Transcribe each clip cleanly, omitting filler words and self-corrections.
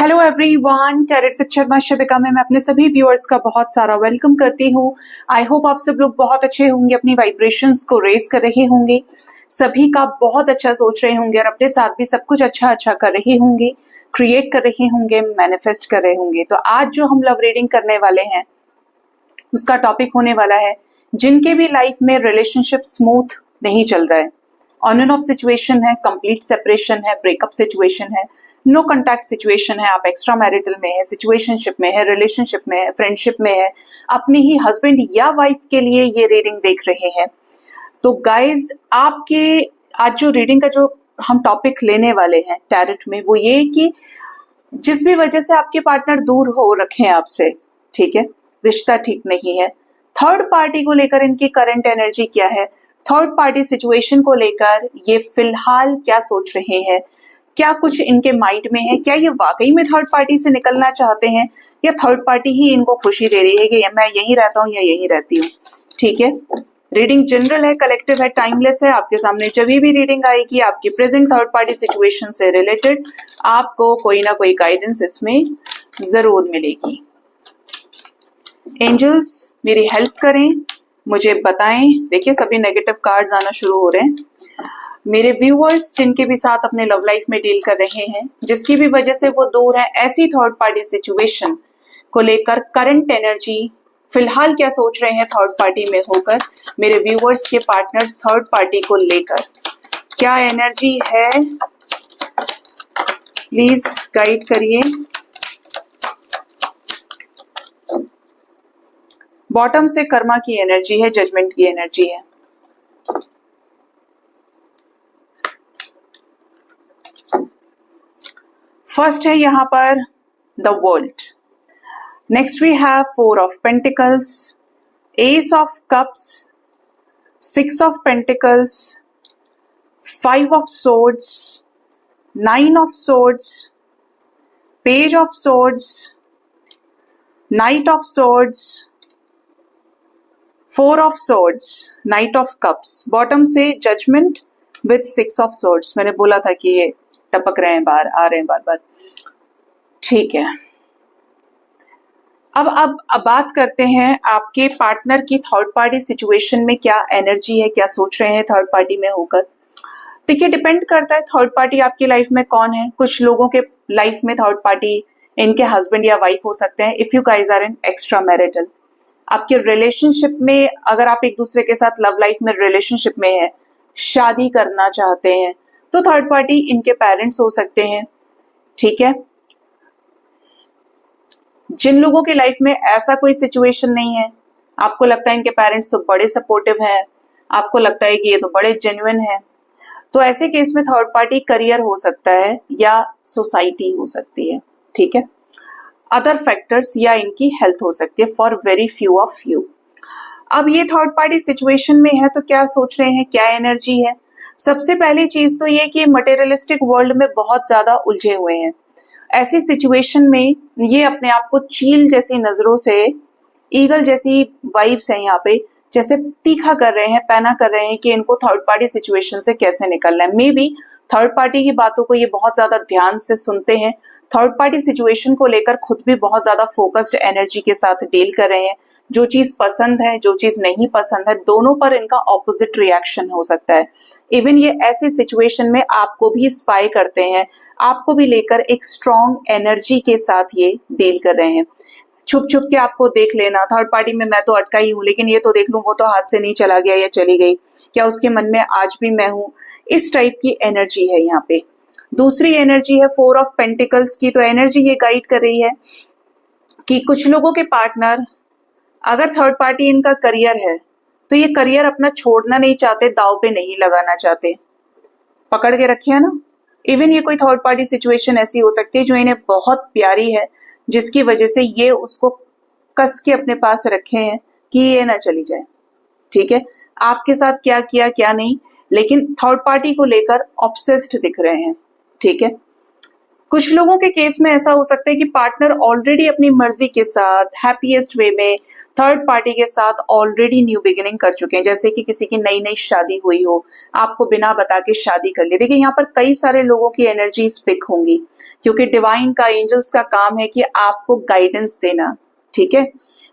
Hello everyone, tarot with Sharma शबिका में मैं अपने सभी व्यूअर्स का बहुत सारा वेलकम करती हूँ। आई होप आप सब लोग बहुत अच्छे होंगे, अपनी वाइब्रेशंस को रेज कर रहे होंगे, सभी का बहुत अच्छा सोच रहे होंगे और अपने साथ भी सब कुछ अच्छा अच्छा कर रहे होंगे, क्रिएट कर रहे होंगे, मैनिफेस्ट कर रहे होंगे। तो आज जो हम लव रीडिंग करने वाले हैं उसका टॉपिक होने वाला है जिनके भी लाइफ में रिलेशनशिप स्मूथ नहीं चल रहा है, ऑन एंड ऑफ सिचुएशन है, कंप्लीट सेपरेशन है, ब्रेकअप सिचुएशन है, नो कॉन्टैक्ट सिचुएशन है, आप एक्स्ट्रा मैरिटल में है, सिचुएशनशिप में है, रिलेशनशिप में है, फ्रेंडशिप में है, अपने ही हस्बैंड या वाइफ के लिए ये रीडिंग देख रहे हैं। तो गाइज आपके आज जो रीडिंग का जो हम टॉपिक लेने वाले हैं टैरेट में वो ये कि जिस भी वजह से आपके पार्टनर दूर हो रखे हैं आपसे, ठीक है, रिश्ता ठीक नहीं है, थर्ड पार्टी को लेकर इनकी करंट एनर्जी क्या है, थर्ड पार्टी सिचुएशन को लेकर ये फिलहाल क्या सोच रहे हैं, क्या कुछ इनके माइंड में है, क्या ये वाकई में थर्ड पार्टी से निकलना चाहते हैं या थर्ड पार्टी ही इनको खुशी दे रही है कि मैं यहीं रहता हूँ या यहीं रहती हूँ। ठीक है, रीडिंग जनरल है, कलेक्टिव है, टाइमलेस है। आपके सामने जब भी रीडिंग आएगी आपकी प्रेजेंट थर्ड पार्टी सिचुएशन से रिलेटेड आपको कोई ना कोई गाइडेंस इसमें जरूर मिलेगी। एंजल्स मेरी हेल्प करें, मुझे बताएं। देखिए सभी नेगेटिव कार्ड्स आना शुरू हो रहे हैं। मेरे व्यूअर्स जिनके भी साथ अपने लव लाइफ में डील कर रहे हैं, जिसकी भी वजह से वो दूर है, ऐसी थर्ड पार्टी सिचुएशन को लेकर करंट एनर्जी फिलहाल क्या सोच रहे हैं थर्ड पार्टी में होकर, मेरे व्यूअर्स के पार्टनर्स थर्ड पार्टी को लेकर क्या एनर्जी है, प्लीज गाइड करिए। बॉटम से कर्मा की एनर्जी है, जजमेंट की एनर्जी है। फर्स्ट है यहाँ पर the world, next we have four of pentacles, ace of cups, six of pentacles, five of swords, nine of swords, page of swords, knight of swords, four of swords, knight of cups. Bottom से judgment with six of swords. मैंने बोला था कि ये टपक रहे हैं, बाहर आ रहे हैं बार बार। ठीक है, अब बात करते हैं आपके पार्टनर की थर्ड पार्टी सिचुएशन में क्या एनर्जी है, क्या सोच रहे हैं थर्ड पार्टी में होकर। देखिए डिपेंड करता है थर्ड पार्टी आपकी लाइफ में कौन है। कुछ लोगों के लाइफ में थर्ड पार्टी इनके हस्बैंड या वाइफ हो सकते हैं, if you guys are in extra marital. आपके रिलेशनशिप में अगर आप एक दूसरे के साथ लव लाइफ में रिलेशनशिप में है, शादी करना चाहते हैं, तो थर्ड पार्टी इनके पेरेंट्स हो सकते हैं। ठीक है, जिन लोगों की लाइफ में ऐसा कोई सिचुएशन नहीं है, आपको लगता है इनके पेरेंट्स तो बड़े सपोर्टिव हैं, आपको लगता है कि ये तो बड़े जेन्युइन है, तो ऐसे केस में थर्ड पार्टी करियर हो सकता है या सोसाइटी हो सकती है। ठीक है, अदर फैक्टर्स या इनकी हेल्थ हो सकती है, for very few of you. अब ये थर्ड पार्टी सिचुएशन में है तो क्या सोच रहे हैं, क्या एनर्जी है। सबसे पहली चीज तो ये कि मटेरियलिस्टिक वर्ल्ड में बहुत ज्यादा उलझे हुए हैं। ऐसी सिचुएशन में ये अपने आप को चील जैसी नजरों से, ईगल जैसी वाइब्स है यहाँ पे, जैसे तीखा कर रहे हैं, पैना कर रहे हैं कि इनको थर्ड पार्टी सिचुएशन से कैसे निकलना है। मे बी थर्ड पार्टी की बातों को ये बहुत ज्यादा ध्यान से सुनते हैं, थर्ड पार्टी सिचुएशन को लेकर खुद भी बहुत ज्यादा फोकस्ड एनर्जी के साथ डील कर रहे हैं। जो चीज पसंद है, जो चीज नहीं पसंद है, दोनों पर इनका ऑपोजिट रिएक्शन हो सकता है। इवन ये ऐसी सिचुएशन में आपको भी स्पाई करते हैं, आपको भी लेकर एक स्ट्रॉन्ग एनर्जी के साथ ये डील कर रहे हैं। छुप छुप के आपको देख लेना, थर्ड पार्टी में मैं तो अटका ही हूँ लेकिन ये तो देख लूं, वो तो हाथ से नहीं चला गया या चली गई, क्या उसके मन में आज भी मैं हूं, इस टाइप की एनर्जी है यहाँ पे। दूसरी एनर्जी है फोर ऑफ पेंटिकल्स की। तो एनर्जी ये गाइड कर रही है कि कुछ लोगों के पार्टनर अगर थर्ड पार्टी इनका करियर है तो ये करियर अपना छोड़ना नहीं चाहते, दाव पे नहीं लगाना चाहते, पकड़ के रखे है ना। इवन ये कोई थर्ड पार्टी सिचुएशन ऐसी हो सकती है जो इन्हें बहुत प्यारी है, जिसकी वजह से ये उसको कस के अपने पास रखे हैं कि ये ना चली जाए। ठीक है, आपके साथ क्या किया क्या नहीं, लेकिन थर्ड पार्टी को लेकर ऑब्सेस्ड दिख रहे हैं। ठीक है, कुछ लोगों के केस में ऐसा हो सकता है कि पार्टनर ऑलरेडी अपनी मर्जी के साथ हैप्पीएस्ट वे में थर्ड पार्टी के साथ ऑलरेडी न्यू बिगिनिंग कर चुके हैं, जैसे कि किसी की नई नई शादी हुई हो, आपको बिना बता के शादी कर ली। देखिए यहाँ पर कई सारे लोगों की एनर्जीज पिक होंगी, क्योंकि डिवाइन का, एंजल्स का काम है कि आपको गाइडेंस देना, ठीक है।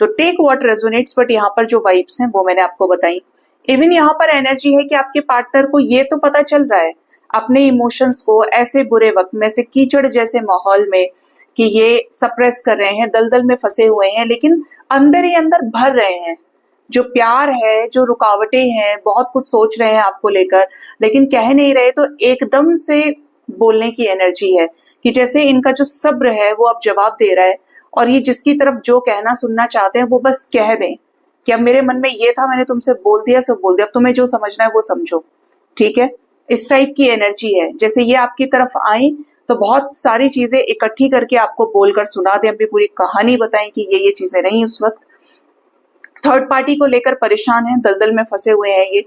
तो टेक व्हाट रेजोनेट्स, बट यहाँ पर जो वाइब्स हैं वो मैंने आपको बताई। इवन यहाँ पर एनर्जी है कि आपके पार्टनर को ये तो पता चल रहा है अपने इमोशंस को ऐसे बुरे वक्त में, से कीचड़ जैसे माहौल में, कि ये सप्रेस कर रहे हैं, दलदल में फंसे हुए हैं, लेकिन अंदर ही अंदर भर रहे हैं। जो प्यार है, जो रुकावटें हैं, बहुत कुछ सोच रहे हैं आपको लेकर, लेकिन कह नहीं रहे, तो एकदम से बोलने की एनर्जी है कि जैसे इनका जो सब्र है वो अब जवाब दे रहा है, और ये जिसकी तरफ जो कहना सुनना चाहते हैं वो बस कह दें कि अब मेरे मन में ये था, मैंने तुमसे बोल दिया, सो बोल दिया, अब तुम्हें जो समझना है वो समझो, ठीक है। इस टाइप की एनर्जी है। जैसे ये आपकी तरफ आई तो बहुत सारी चीजें इकट्ठी करके आपको बोलकर सुना दें, अपनी पूरी कहानी बताएं कि ये चीजें रही उस वक्त। थर्ड पार्टी को लेकर परेशान है, दलदल में फंसे हुए हैं ये।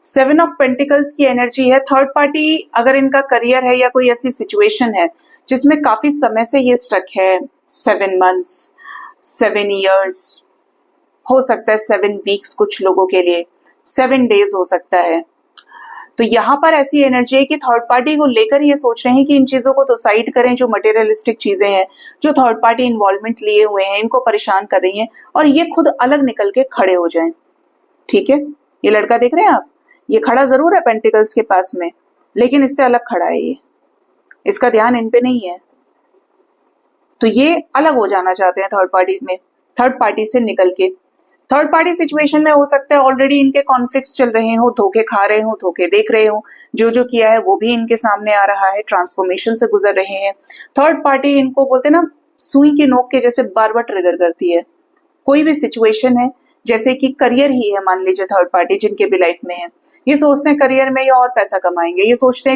7 ऑफ पेंटिकल्स की एनर्जी है। थर्ड पार्टी अगर इनका करियर है या कोई ऐसी सिचुएशन है जिसमें काफी समय से ये स्टक है, 7 मंथ्स, 7 ईयर्स, हो सकता है 7 वीक्स कुछ लोगों के लिए, 7 डेज हो सकता है। तो यहाँ पर ऐसी एनर्जी है कि थर्ड पार्टी को लेकर ये सोच रहे हैं कि इन चीजों को तो साइड करें, जो मटेरियलिस्टिक चीजें हैं, जो थर्ड पार्टी इन्वॉल्वमेंट लिए हुए हैं, इनको परेशान कर रही हैं, और ये खुद अलग निकल के खड़े हो जाएं, ठीक है। ये लड़का देख रहे हैं आप, ये खड़ा जरूर है पेंटिकल्स के पास में, लेकिन इससे अलग खड़ा है ये, इसका ध्यान इन पे नहीं है। तो ये अलग हो जाना चाहते हैं थर्ड पार्टी में, थर्ड पार्टी से निकल के। थर्ड पार्टी सिचुएशन में हो सकता है ऑलरेडी इनके कॉन्फ्लिक्ट्स चल रहे हो, धोखे खा रहे हो, धोखे देख रहे हो, जो किया है वो भी इनके सामने आ रहा है, ट्रांसफॉर्मेशन से गुजर रहे हैं। थर्ड पार्टी इनको बोलते हैं ना, सुई के नोक के जैसे बार बार ट्रिगर करती है। कोई भी सिचुएशन है, जैसे कि करियर ही है, मान लीजिए थर्ड पार्टी जिनके भी लाइफ में है, ये सोचते हैं करियर में ये और पैसा कमाएंगे, ये सोचते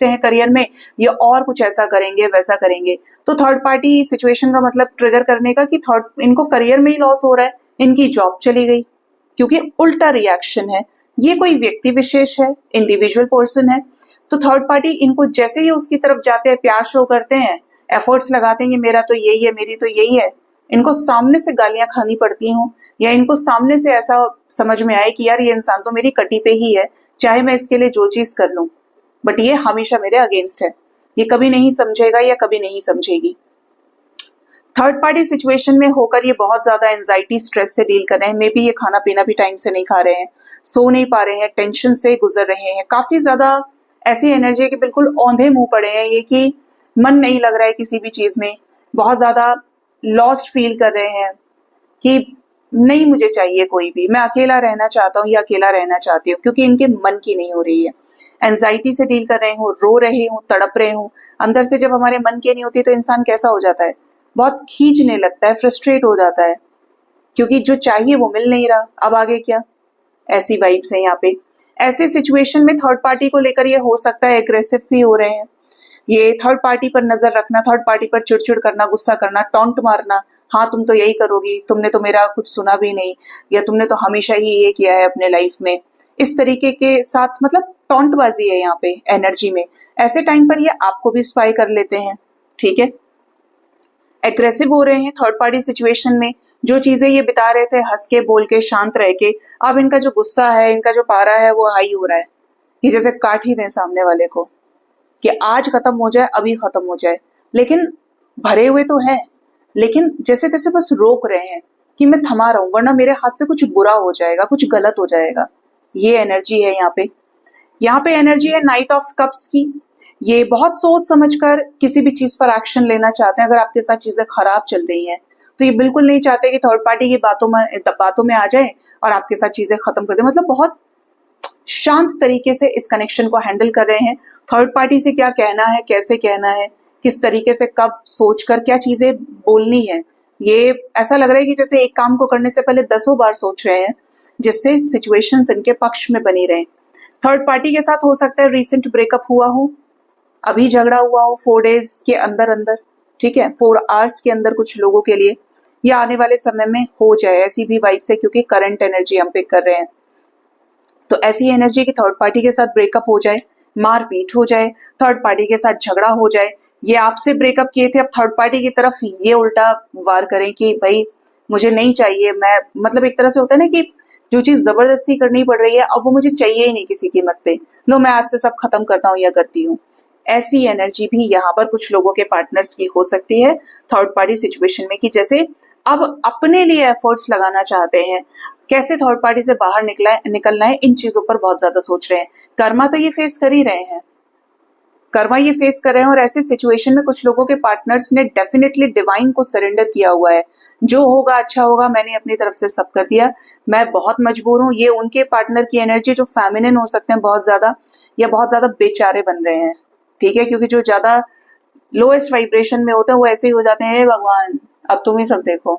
हैं करियर में ये और कुछ ऐसा करेंगे वैसा करेंगे। तो थर्ड पार्टी सिचुएशन का मतलब ट्रिगर करने का कि थर्ड, इनको करियर में ही लॉस हो रहा है, इनकी जॉब चली गई, क्योंकि उल्टा रिएक्शन है। ये कोई व्यक्ति विशेष है, इंडिविजुअल पर्सन है, तो थर्ड पार्टी इनको जैसे ही उसकी तरफ जाते हैं, प्यार शो करते हैं, एफर्ट्स लगाते हैं कि मेरा तो यही है, मेरी तो यही है, इनको सामने से गालियां खानी पड़ती हों, या इनको सामने से ऐसा समझ में आए कि यार ये इंसान तो मेरी कटी पे ही है, चाहे मैं इसके लिए जो चीज कर लूं, बट ये हमेशा मेरे अगेंस्ट है, ये कभी नहीं समझेगा या कभी नहीं समझेगी। थर्ड पार्टी सिचुएशन में होकर ये बहुत ज्यादा एंजाइटी, स्ट्रेस से डील कर रहे हैं। मे बी ये खाना पीना भी टाइम से नहीं खा रहे हैं, सो नहीं पा रहे हैं, टेंशन से गुजर रहे हैं, काफी ज्यादा ऐसी एनर्जी है कि बिल्कुल औंधे मुंह पड़े हैं ये, कि मन नहीं लग रहा है किसी भी चीज में, बहुत ज्यादा लॉस्ट फील कर रहे हैं कि नहीं मुझे चाहिए कोई भी, मैं अकेला रहना चाहता हूँ या अकेला रहना चाहती हूँ, क्योंकि इनके मन की नहीं हो रही है। एंजाइटी से डील कर रहे हो, रो रहे हो, तड़प रहे हो अंदर से। जब हमारे मन की नहीं होती तो इंसान कैसा हो जाता है, बहुत खींचने लगता है, फ्रस्ट्रेट हो जाता है, क्योंकि जो चाहिए वो मिल नहीं रहा, अब आगे क्या। ऐसी वाइब्स है यहाँ पे। ऐसे सिचुएशन में थर्ड पार्टी को लेकर ये हो सकता है एग्रेसिव भी हो रहे हैं, ये थर्ड पार्टी पर नजर रखना, थर्ड पार्टी पर चिड़चिड़ करना, गुस्सा करना, टॉन्ट मारना, हाँ तुम तो यही करोगी, तुमने तो मेरा कुछ सुना भी नहीं, या तुमने तो हमेशा ही ये किया है अपने लाइफ में, इस तरीके के साथ, मतलब टॉन्टबाजी है यहाँ पे एनर्जी में। ऐसे टाइम पर ये आपको भी स्पाई कर लेते हैं, ठीक है। एग्रेसिव हो रहे हैं थर्ड पार्टी सिचुएशन में, जो चीजें ये बिता रहे थे हंस के, बोल के, शांत रह के, अब इनका जो गुस्सा है, इनका जो पारा है वो हाई हो रहा है, कि जैसे काट ही दें सामने वाले को, कि आज खत्म हो जाए, अभी खत्म हो जाए। लेकिन भरे हुए तो है, लेकिन जैसे तैसे बस रोक रहे हैं कि मैं थमा रहा हूं, वरना मेरे हाथ से कुछ बुरा हो जाएगा, कुछ गलत हो जाएगा। ये एनर्जी है यहाँ पे। यहाँ पे एनर्जी है नाइट ऑफ कप्स की। ये बहुत सोच समझकर किसी भी चीज पर एक्शन लेना चाहते हैं। अगर आपके साथ चीजें खराब चल रही हैं तो ये बिल्कुल नहीं चाहते कि थर्ड पार्टी की बातों में आ जाए और आपके साथ चीजें खत्म कर दे। मतलब बहुत शांत तरीके से इस कनेक्शन को हैंडल कर रहे हैं। थर्ड पार्टी से क्या कहना है, कैसे कहना है, किस तरीके से, कब सोचकर क्या चीजें बोलनी है, ये ऐसा लग रहा है कि जैसे एक काम को करने से पहले 10 बार सोच रहे हैं, जिससे सिचुएशंस इनके पक्ष में बनी रहे। थर्ड पार्टी के साथ हो सकता है रिसेंट ब्रेकअप हुआ हो, अभी झगड़ा हुआ हो 4 डेज के अंदर अंदर, ठीक है, 4 आवर्स के अंदर कुछ लोगों के लिए, या आने वाले समय में हो जाए, ऐसी भी वाइब से, क्योंकि करंट एनर्जी हम पिक कर रहे हैं। तो ऐसी एनर्जी की थर्ड पार्टी के साथ ब्रेकअप हो जाए, मारपीट हो जाए, थर्ड पार्टी के साथ झगड़ा हो जाए, ये आपसे ब्रेकअप किए थे अब थर्ड पार्टी की तरफ ये उल्टा वार करें कि भाई मुझे नहीं चाहिए, मैं मतलब एक तरह से होता है ना कि जो चीज जबरदस्ती करनी पड़ रही है अब वो मुझे चाहिए ही नहीं किसी कीमत पे, लो मैं आज से सब खत्म करता हूँ या करती हूँ। ऐसी एनर्जी भी यहाँ पर कुछ लोगों के पार्टनर्स की हो सकती है थर्ड पार्टी सिचुएशन में, कि जैसे अब अपने लिए एफर्ट्स लगाना चाहते हैं, कैसे थर्ड पार्टी से बाहर निकलना है, इन चीजों पर बहुत ज्यादा सोच रहे हैं। कर्मा तो ये फेस कर ही रहे हैं, कर्मा ये फेस कर रहे हैं, और ऐसे सिचुएशन में कुछ लोगों के पार्टनर्स ने डेफिनेटली डिवाइन को सरेंडर किया हुआ है। जो होगा अच्छा होगा, मैंने अपनी तरफ से सब कर दिया, मैं बहुत मजबूर हूँ। ये उनके पार्टनर की एनर्जी जो फेमिनिन हो सकते हैं बहुत ज्यादा, या बहुत ज्यादा बेचारे बन रहे हैं, ठीक है, क्योंकि जो ज्यादा लोएस्ट वाइब्रेशन में होते हैं वो ऐसे ही हो जाते हैं, हे भगवान अब तुम ही सब देखो,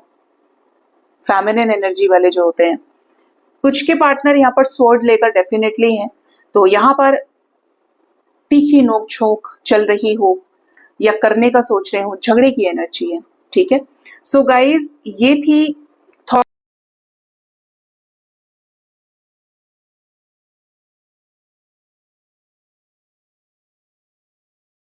फेमिनिन एनर्जी वाले जो होते हैं। कुछ के पार्टनर यहाँ पर स्वॉर्ड लेकर डेफिनेटली हैं, तो यहाँ पर तीखी नोक झोंक चल रही हो या करने का सोच रहे हो, झगड़े की एनर्जी है, ठीक है। सो गाइज, ये थी